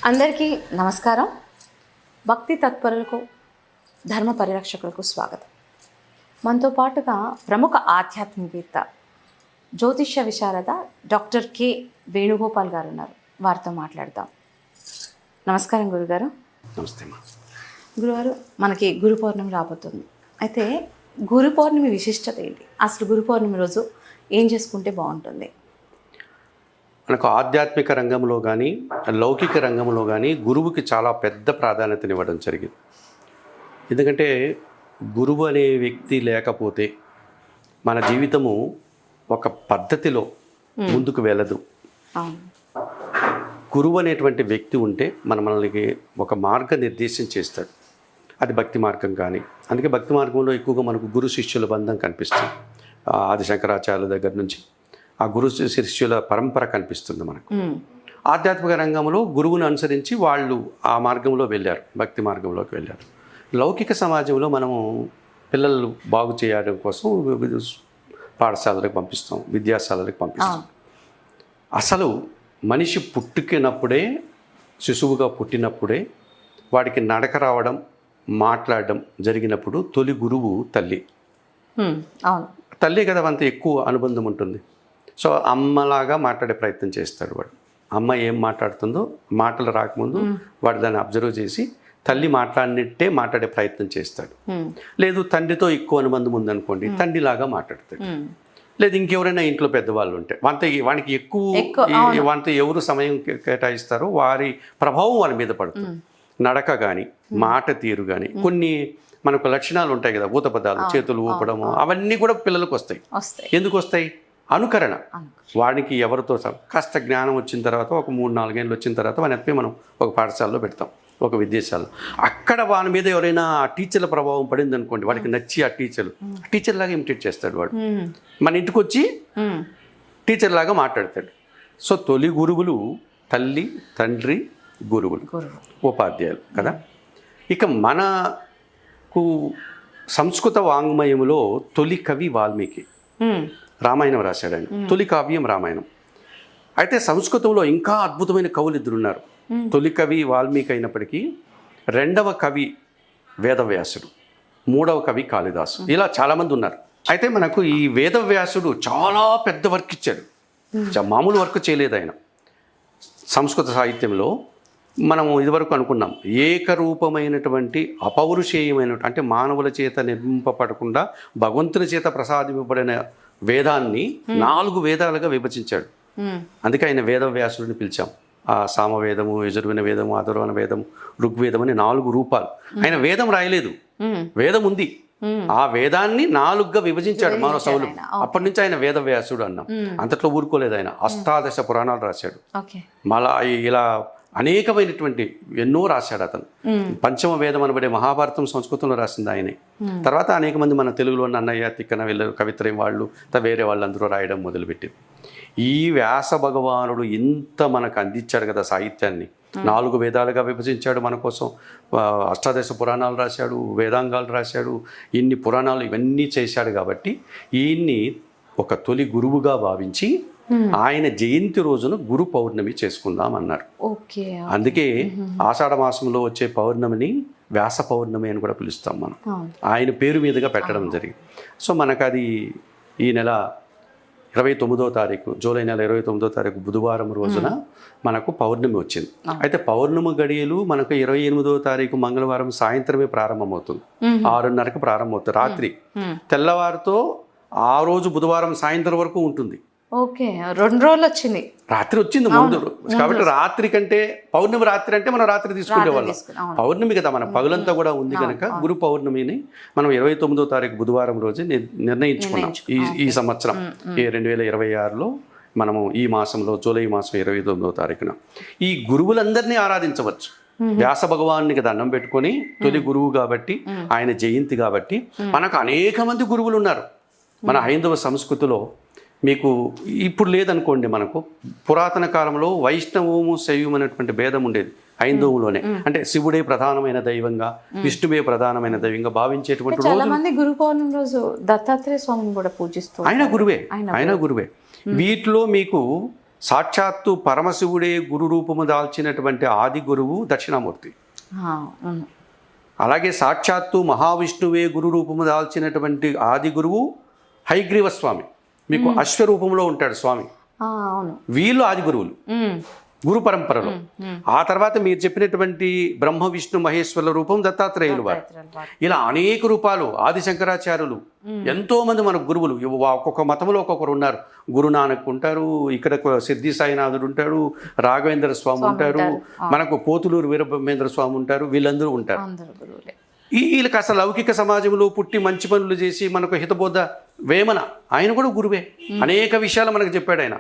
అందరికీ నమస్కారం. భక్తి తత్పరులకు, ధర్మ పరిరక్షకులకు స్వాగతం. మనతో పాటుగా ప్రముఖ ఆధ్యాత్మికవేత్త, జ్యోతిష్య విశారద డాక్టర్ కె వేణుగోపాల్ గారు ఉన్నారు. వారితో మాట్లాడదాం. నమస్కారం గురుగారు. నమస్తే. గురుగారు, మనకి గురు పౌర్ణమి రాబోతుంది. అయితే గురు పౌర్ణమి విశిష్టత ఏంటి? అసలు గురు పౌర్ణమి రోజు ఏం చేసుకుంటే బాగుంటుంది? మనకు ఆధ్యాత్మిక రంగంలో కానీ లౌకిక రంగంలో కానీ గురువుకి చాలా పెద్ద ప్రాధాన్యతనివ్వడం జరిగింది. ఎందుకంటే గురువు అనే వ్యక్తి లేకపోతే మన జీవితము ఒక పద్ధతిలో ముందుకు వెళ్ళదు. గురువు అనేటువంటి వ్యక్తి ఉంటే మనకి ఒక మార్గనిర్దేశం చేస్తాడు. అది భక్తి మార్గం కానీ, అందుకే భక్తి మార్గంలో ఎక్కువగా మనకు గురు శిష్యుల బంధం కనిపిస్తుంది. ఆది శంకరాచార్యుల దగ్గర నుంచి ఆ గురు శిష్యుల పరంపర కనిపిస్తుంది మనకు. ఆధ్యాత్మిక రంగంలో గురువును అనుసరించి వాళ్ళు ఆ మార్గంలో వెళ్ళారు, భక్తి మార్గంలోకి వెళ్ళారు. లౌకిక సమాజంలో మనము పిల్లలు బాగు చేయడం కోసం పాఠశాలలకు పంపిస్తాం, విద్యాశాలలకు పంపిస్తాం. అసలు మనిషి పుట్టుకినప్పుడే, శిశువుగా పుట్టినప్పుడే వాడికి నడక రావడం, మాట్లాడడం జరిగినప్పుడు తొలి గురువు తల్లి. తల్లి కదా అంత ఎక్కువ అనుబంధం ఉంటుంది. సో అమ్మలాగా మాట్లాడే ప్రయత్నం చేస్తాడు వాడు. అమ్మ ఏం మాట్లాడుతుందో మాటలు రాకముందు వాడు దాన్ని అబ్జర్వ్ చేసి తల్లి మాట్లాడినట్టే మాట్లాడే ప్రయత్నం చేస్తాడు. లేదు తండ్రితో ఎక్కువ అనుబంధం ఉందనుకోండి, తండ్రిలాగా మాట్లాడతాడు. లేదు ఇంకెవరైనా ఇంట్లో పెద్దవాళ్ళు ఉంటే వానికి ఎక్కువ వంట ఎవరు సమయం కేటాయిస్తారో వారి ప్రభావం వాళ్ళ మీద పడుతుంది. నడక కానీ, మాట తీరు కానీ, కొన్ని మనకు లక్షణాలు ఉంటాయి కదా, ఊతపదాలు, చేతులు ఊపడము, అవన్నీ కూడా పిల్లలకు వస్తాయి. ఎందుకు వస్తాయి? అనుకరణ. వాడికి ఎవరితో కాస్త జ్ఞానం వచ్చిన తర్వాత, ఒక 3-4 ఏళ్ళు వచ్చిన తర్వాత వాడిని ఎత్తి మనం ఒక పాఠశాలలో పెడతాం, ఒక విద్యాశాలలో. అక్కడ వాని మీద ఎవరైనా ఆ టీచర్ల ప్రభావం పడింది అనుకోండి, వాడికి నచ్చి ఆ టీచర్ లాగా ఇమిటేట్ చేస్తాడు. వాడు మన ఇంటికి వచ్చి టీచర్ లాగా మాట్లాడతాడు. సో తొలి గురువులు తల్లి, తండ్రి, గురువులు, ఉపాధ్యాయులు కదా. ఇక మనకు సంస్కృత వాంగ్మయంలో తొలి కవి వాల్మీకి రామాయణం రాశాడు ఆయన. తొలి కావ్యం రామాయణం. అయితే సంస్కృతంలో ఇంకా అద్భుతమైన కవులు ఇద్దరు ఉన్నారు. తొలి కవి వాల్మీకి అయినప్పటికీ రెండవ కవి వేదవ్యాసుడు, మూడవ కవి కాళిదాసు, ఇలా చాలామంది ఉన్నారు. అయితే మనకు ఈ వేదవ్యాసుడు చాలా పెద్ద వర్క్ ఇచ్చాడు. మామూలు వర్క్ చేయలేదు ఆయన. సంస్కృత సాహిత్యంలో మనము ఇదివరకు అనుకున్నాం, ఏకరూపమైనటువంటి అపౌరుషేయమైన, అంటే మానవుల చేత నిర్మింపబడకుండా భగవంతుని చేత ప్రసాదింపబడిన వేదాన్ని 4 వేదాలుగా విభజించాడు. అందుకే ఆయన వేదవ్యాసుడిని పిలిచాం. ఆ సామవేదము, యజుర్వేద వేదము, అథర్వణ వేదము, ఋగ్వేదం అని 4 రూపాలు. ఆయన వేదం రాయలేదు, వేదం ఉంది. ఆ వేదాన్ని 4గా విభజించాడు మానవ సౌలు. అప్పటి నుంచి ఆయన వేదవ్యాసుడు అన్నాం. అంతట్లో ఊరుకోలేదు ఆయన. 18 పురాణాలు రాశాడు. మళ్ళా ఇలా అనేకమైనటువంటి ఎన్నో రాశాడు అతను. పంచమ వేదం అనబడే మహాభారతం సంస్కృతంలో రాసింది ఆయనే. తర్వాత అనేక మంది మన తెలుగులో అన్నయ్య, తిక్కన, వీళ్ళు కవిత్రయం వాళ్ళు, వేరే వాళ్ళందరూ రాయడం మొదలుపెట్టింది. ఈ వ్యాస భగవానుడు ఇంత మనకు అందించాడు కదా సాహిత్యాన్ని. 4 వేదాలుగా విభజించాడు మన కోసం. 18 పురాణాలు రాశాడు, వేదాంగాలు రాశాడు, ఇన్ని పురాణాలు ఇవన్నీ చేశాడు. కాబట్టి ఈయన్ని ఒక తొలి గురువుగా భావించి ఆయన జయంతి రోజున గురు పౌర్ణమి చేసుకుందాం అన్నారు. అందుకే ఆషాఢ మాసంలో వచ్చే పౌర్ణమిని వ్యాస పౌర్ణమి అని కూడా పిలుస్తాం మనం. ఆయన పేరు మీదుగా పెట్టడం జరిగింది. సో మనకు అది ఈ నెల 29వ తారీఖు, జూలై నెల 29వ తారీఖు బుధవారం రోజున మనకు పౌర్ణమి వచ్చింది. అయితే పౌర్ణమి గడియలు మనకు 28వ తారీఖు మంగళవారం సాయంత్రమే ప్రారంభమవుతుంది. 6:30కి ప్రారంభమవుతుంది రాత్రి. తెల్లవారితో ఆ రోజు బుధవారం సాయంత్రం వరకు ఉంటుంది. 2 రోజులు వచ్చింది, రాత్రి వచ్చింది ముందు. కాబట్టి రాత్రి కంటే పౌర్ణమి రాత్రి అంటే మనం రాత్రి తీసుకునే వాళ్ళం. పౌర్ణమి కదా, మన పగులంతా కూడా ఉంది కనుక గురు పౌర్ణమిని మనం 29వ తారీఖు బుధవారం రోజు నిర్ణయించుకున్నాం. ఈ సంవత్సరం 2026లో మనము ఈ మాసంలో జూలై మాసం 29వ తారీఖున ఈ గురువులందరినీ ఆరాధించవచ్చు. వ్యాస భగవాన్ని దండం పెట్టుకొని, తొలి గురువు కాబట్టి, ఆయన జయంతి కాబట్టి మనకు అనేక మంది గురువులు ఉన్నారు. మన హైందవ సంస్కృతిలో మీకు ఇప్పుడు లేదనుకోండి, మనకు పురాతన కాలంలో వైష్ణవము, శైవం అనేటువంటి భేదం ఉండేది హైందవంలోనే. అంటే శివుడే ప్రధానమైన దైవంగా, విష్ణువే ప్రధానమైన దైవంగా భావించేటువంటి రోజు. గురు పౌర్ణమి రోజు దత్తాత్రేయ స్వామిని కూడా పూజిస్తూ, ఆయన గురువే. వీటిలో మీకు సాక్షాత్తు పరమశివుడే గురు రూపము దాల్చినటువంటి ఆది గురువు దక్షిణామూర్తి. అవును. అలాగే సాక్షాత్తు మహావిష్ణువే గురు రూపము దాల్చినటువంటి ఆది గురువు హయగ్రీవ స్వామి. మీకు అశ్వరూపంలో ఉంటాడు స్వామి. అవును. వీళ్ళు ఆది గురువులు గురు పరంపరలో. ఆ తర్వాత మీరు చెప్పినటువంటి బ్రహ్మ విష్ణు మహేశ్వరుల రూపం దత్తాత్రేయులు వారు. ఇలా అనేక రూపాలు ఆది శంకరాచార్యులు, ఎంతో మంది మన గురువులు. ఒక్కొక్క మతంలో ఒక్కొక్కరు ఉన్నారు. గురునానక్ ఉంటారు, ఇక్కడ సిద్ధి సాయినాథుడు ఉంటాడు, రాఘవేంద్ర స్వామి ఉంటారు, మనకు పోతులూరు వీరబ్రహ్మేంద్ర స్వామి ఉంటారు. వీళ్ళందరూ ఉంటారు. వీళ్ళకి అసలు లౌకిక సమాజంలో పుట్టి మంచి పనులు చేసి మనకు హితబోధ వేమన ఆయన కూడా గురువే. అనేక విషయాలు మనకు చెప్పాడు ఆయన.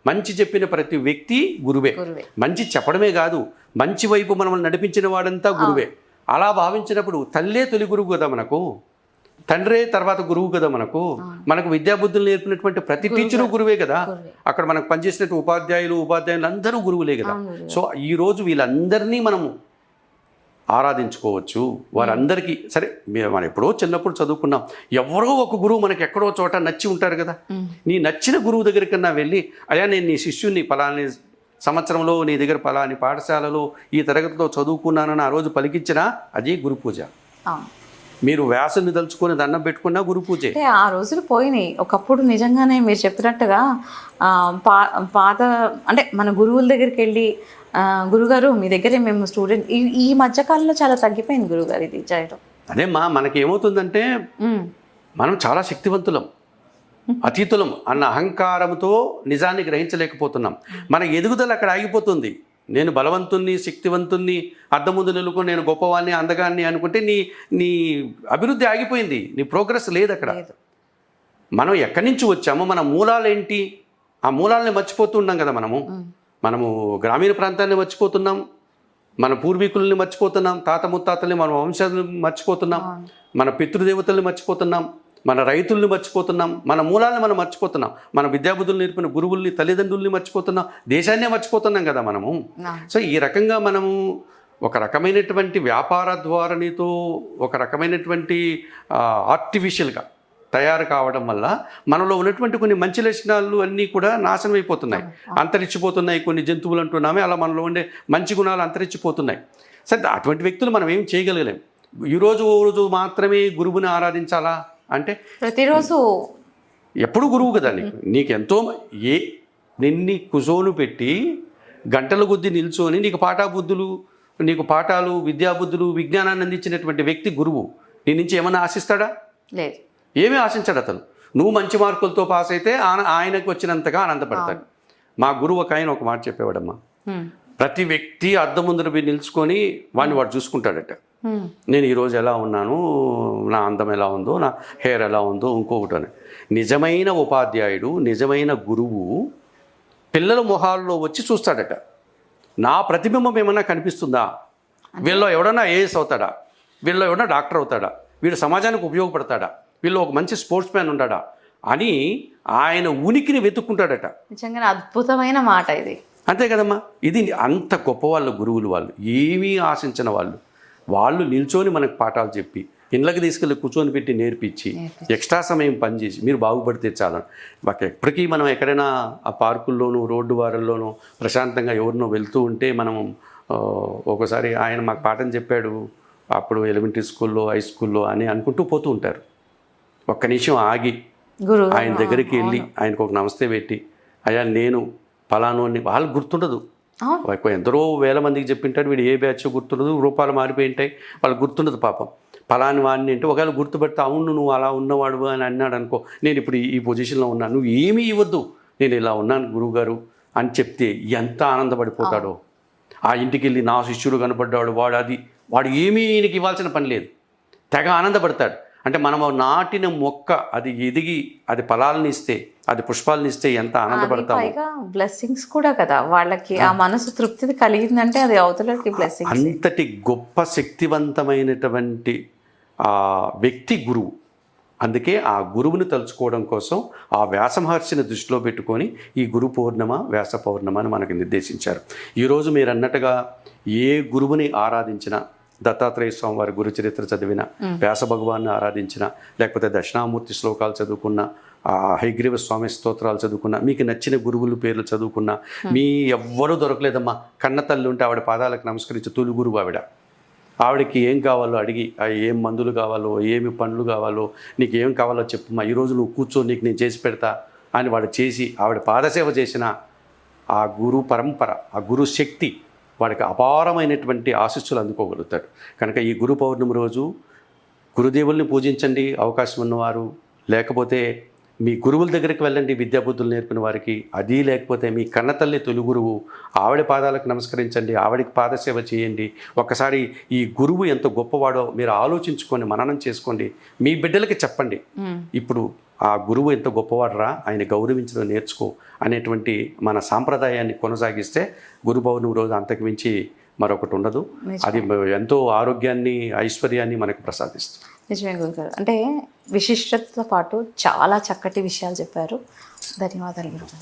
మంచి చెప్పిన ప్రతి వ్యక్తి గురువే. మంచి చెప్పడమే కాదు, మంచి వైపు మనం నడిపించిన వాడంతా గురువే. అలా భావించినప్పుడు తల్లే తొలి గురువు కదా మనకు, తండ్రే తర్వాత గురువు కదా మనకు. మనకు విద్యాబుద్ధులు నేర్పినటువంటి ప్రతి టీచరు గురువే కదా. అక్కడ మనకు పనిచేసినట్టు ఉపాధ్యాయులు అందరూ గురువులే కదా. సో ఈరోజు వీళ్ళందరినీ మనము ఆరాధించుకోవచ్చు. వారందరికీ సరే, మనం ఎప్పుడో చిన్నప్పుడు చదువుకున్నాం, ఎవరో ఒక గురువు మనకి ఎక్కడో చోట నచ్చి ఉంటారు కదా. నీ నచ్చిన గురువు దగ్గరికన్నా వెళ్ళి, అయ్యా నేను నీ శిష్యుని పలాని సంవత్సరంలో నీ దగ్గర పలాని పాఠశాలలో ఈ తరగతిలో చదువుకున్నానని ఆ రోజు పలికించినా అది గురు పూజ. మీరు వ్యాసుని తలుచుకొని దండం పెట్టుకున్నా గురు పూజే. ఆ రోజులు పోయినాయి. ఒకప్పుడు నిజంగానే మీరు చెప్పినట్టుగా పాత అంటే మన గురువుల దగ్గరికి వెళ్ళి, గురుగారు మీ దగ్గరే మేము స్టూడెంట్, ఈ మధ్యకాలంలో చాలా తగ్గిపోయింది గురుగారు ఇది చేయడం. అదేమ్మా, మనకి ఏమవుతుందంటే మనం చాలా శక్తివంతులం, అతీతులం అన్న అహంకారంతో నిజాన్ని గ్రహించలేకపోతున్నాం. మన ఎదుగుదల అక్కడ ఆగిపోతుంది. నేను బలవంతుణ్ణి, శక్తివంతుణ్ణి, అద్దం ముందు నిలుకొని నేను గొప్పవాణ్ణి, అందగాన్ని అనుకుంటే నీ అభివృద్ధి ఆగిపోయింది, నీ ప్రోగ్రెస్ లేదు అక్కడ. మనం ఎక్కడి నుంచి వచ్చామో, మన మూలాలు ఏంటి, ఆ మూలాలని మర్చిపోతున్నాం కదా. మనము గ్రామీణ ప్రాంతాన్ని మర్చిపోతున్నాం, మన పూర్వీకుల్ని మర్చిపోతున్నాం, తాత ముత్తాతల్ని, మన వంశాలను మర్చిపోతున్నాం, మన పితృదేవతల్ని మర్చిపోతున్నాం, మన రైతుల్ని మర్చిపోతున్నాం, మన మూలాలను మనం మర్చిపోతున్నాం, మన విద్యాబుద్ధులు నేర్పిన గురువుల్ని, తల్లిదండ్రుల్ని మర్చిపోతున్నాం, దేశాన్నే మర్చిపోతున్నాం కదా మనము. సో ఈ రకంగా మనము ఒక రకమైనటువంటి వ్యాపార ధోరణితో, ఒక రకమైనటువంటి ఆర్టిఫిషియల్గా తయారు కావడం వల్ల మనలో ఉన్నటువంటి కొన్ని మంచి లక్షణాలు అన్నీ కూడా నాశనం అయిపోతున్నాయి, అంతరించిపోతున్నాయి. కొన్ని జంతువులు అంటున్నామే, అలా మనలో ఉండే మంచి గుణాలు అంతరించిపోతున్నాయి. సరే, అటువంటి వ్యక్తులు మనం ఏం చేయగలగలేం. రోజు మాత్రమే గురువుని ఆరాధించాలా అంటే ప్రతిరోజు ఎప్పుడు గురువు కదా. నీకు ఎంతో నిన్ని కుజోను పెట్టి గంటల కొద్దీ నిల్చొని నీకు పాఠాబుద్ధులు, నీకు పాఠాలు, విద్యాబుద్ధులు, విజ్ఞానాన్ని అందించినటువంటి వ్యక్తి గురువు. నీ నుంచి ఏమైనా ఆశిస్తాడా? లేదు, ఏమీ ఆశించాడు అతను. నువ్వు మంచి మార్కులతో పాస్ అయితే ఆయనకు వచ్చినంతగా ఆనందపడతాడు. మా గురువు ఒక ఆయన ఒక మాట చెప్పేవాడమ్మా, ప్రతి వ్యక్తి అద్దం ముందర పోయి నిలుచుకొని వాడు చూసుకుంటాడట. నేను ఈరోజు ఎలా ఉన్నాను, నా అందం ఎలా ఉందో, నా హెయిర్ ఎలా ఉందో, ఇంకొకటి అని. నిజమైన ఉపాధ్యాయుడు, నిజమైన గురువు పిల్లల మొహాల్లో వచ్చి చూస్తాడట. నా ప్రతిబింబం ఏమన్నా కనిపిస్తుందా, వీళ్ళలో ఎవడన్నా ఏఎస్ అవుతాడా, వీళ్ళలో ఎవడన్నా డాక్టర్ అవుతాడా, వీడు సమాజానికి ఉపయోగపడతాడా, వీళ్ళు ఒక మంచి స్పోర్ట్స్ మ్యాన్ ఉంటాడా అని ఆయన ఉనికిని వెతుక్కుంటాడట. నిజంగా అద్భుతమైన మాట ఇది. అంతే కదమ్మా. ఇది అంత గొప్ప వాళ్ళ గురువులు. వాళ్ళు ఏమీ ఆశించిన వాళ్ళు నిల్చొని మనకు పాఠాలు చెప్పి, ఇళ్ళకి తీసుకెళ్ళి కూర్చొని పెట్టి నేర్పించి, ఎక్స్ట్రా సమయం పనిచేసి మీరు బాగుపడితే చాలా. మాకు ఎప్పటికీ మనం ఎక్కడైనా ఆ పార్కుల్లోనూ, రోడ్డు వారల్లోనూ ప్రశాంతంగా ఎవరినో వెళ్తూ ఉంటే మనం ఒకసారి ఆయన మాకు పాఠం చెప్పాడు అప్పుడు ఎలిమెంటరీ స్కూల్లో, హై స్కూల్లో అని అనుకుంటూ పోతూ ఉంటారు. ఒక్క నిమిషం ఆగి ఆయన దగ్గరికి వెళ్ళి ఆయనకు ఒక నమస్తే పెట్టి, అయ్యా నేను ఫలానోని, వాళ్ళు గుర్తుండదు, ఎందరో వేల మందికి చెప్పింటాడు, వీడు ఏ బ్యాచ్ గుర్తుండదు, రూపాలు మారిపోయి ఉంటాయి, వాళ్ళు గుర్తుండదు పాపం. ఫలాని వాడిని అంటే ఒకవేళ గుర్తుపెడితే, అవును నువ్వు అలా ఉన్నవాడు అని అన్నాడు అనుకో, నేను ఇప్పుడు ఈ పొజిషన్లో ఉన్నాను, నువ్వు ఏమీ ఇవ్వద్దు, నేను ఇలా ఉన్నాను గురువుగారు అని చెప్తే ఎంత ఆనందపడిపోతాడో. ఆ ఇంటికి వెళ్ళి నా శిష్యుడు కనపడ్డాడు, వాడు ఏమీ ఈయనకి ఇవ్వాల్సిన పని లేదు, తెగ ఆనందపడతాడు. అంటే మనం నాటిన మొక్క అది ఎదిగి అది ఫలాలను ఇస్తే, అది పుష్పాలను ఇస్తే ఎంత ఆనందపడతాము. పైగా బ్లెస్సింగ్స్ కూడా కదా వాళ్ళకి, ఆ మనసు తృప్తి కలిగిందంటే అది అవతలకి బ్లెస్సింగ్స్. అంతటి గొప్ప శక్తివంతమైనటువంటి వ్యక్తి గురువు. అందుకే ఆ గురువుని తలుచుకోవడం కోసం ఆ వ్యాస మహర్షిని దృష్టిలో పెట్టుకొని ఈ గురు పౌర్ణమ, వ్యాస పౌర్ణమ అని మనకు నిర్దేశించారు. ఈరోజు మీరు అన్నట్టుగా ఏ గురువుని ఆరాధించినా, దత్తాత్రేయ స్వామి వారి గురు చరిత్ర చదివిన, వ్యాస భగవాన్ని ఆరాధించిన, లేకపోతే దక్షిణామూర్తి శ్లోకాలు చదువుకున్న, ఆ హయగ్రీవ స్వామి స్తోత్రాలు చదువుకున్నా, మీకు నచ్చిన గురువుల పేర్లు చదువుకున్నా, మీ ఎవ్వరూ దొరకలేదమ్మా. కన్న తల్లి ఉంటే ఆవిడ పాదాలకు నమస్కరించి తొలి గురువు ఆవిడకి ఏం కావాలో అడిగి, ఏం మందులు కావాలో, ఏమి పండ్లు కావాలో, నీకు ఏం కావాలో చెప్పమ్మా, ఈరోజు నువ్వు కూర్చో, నీకు నేను చేసి పెడతా అని వాడు చేసి ఆవిడ పాదసేవ చేసిన ఆ గురు పరంపర, ఆ గురు శక్తి వాడికి అపారమైనటువంటి ఆశీస్సులు అందుకోగలుగుతాడు. కనుక ఈ గురు పౌర్ణమి రోజు గురుదేవుల్ని పూజించండి అవకాశం ఉన్నవారు, లేకపోతే మీ గురువుల దగ్గరికి వెళ్ళండి విద్యాబుద్ధులు నేర్పిన వారికి, అది లేకపోతే మీ కన్నతల్లి తొలి గురువు ఆవిడ పాదాలకు నమస్కరించండి, ఆవిడకి పాదసేవ చేయండి. ఒక్కసారి ఈ గురువు ఎంత గొప్పవాడో మీరు ఆలోచించుకొని మననం చేసుకోండి, మీ బిడ్డలకి చెప్పండి. ఇప్పుడు ఆ గురువు ఎంత గొప్పవాడరా, ఆయన గౌరవించడం నేర్చుకో అనేటువంటి మన సాంప్రదాయాన్ని కొనసాగిస్తే గురు పౌర్ణమి రోజు అంతకు మించి మరొకటి ఉండదు. అది ఎంతో ఆరోగ్యాన్ని, ఐశ్వర్యాన్ని మనకు ప్రసాదిస్తుంది. నిజమే గురుగారు. అంటే విశిష్టతతో పాటు చాలా చక్కటి విషయాలు చెప్పారు. ధన్యవాదాలు గురుగారు.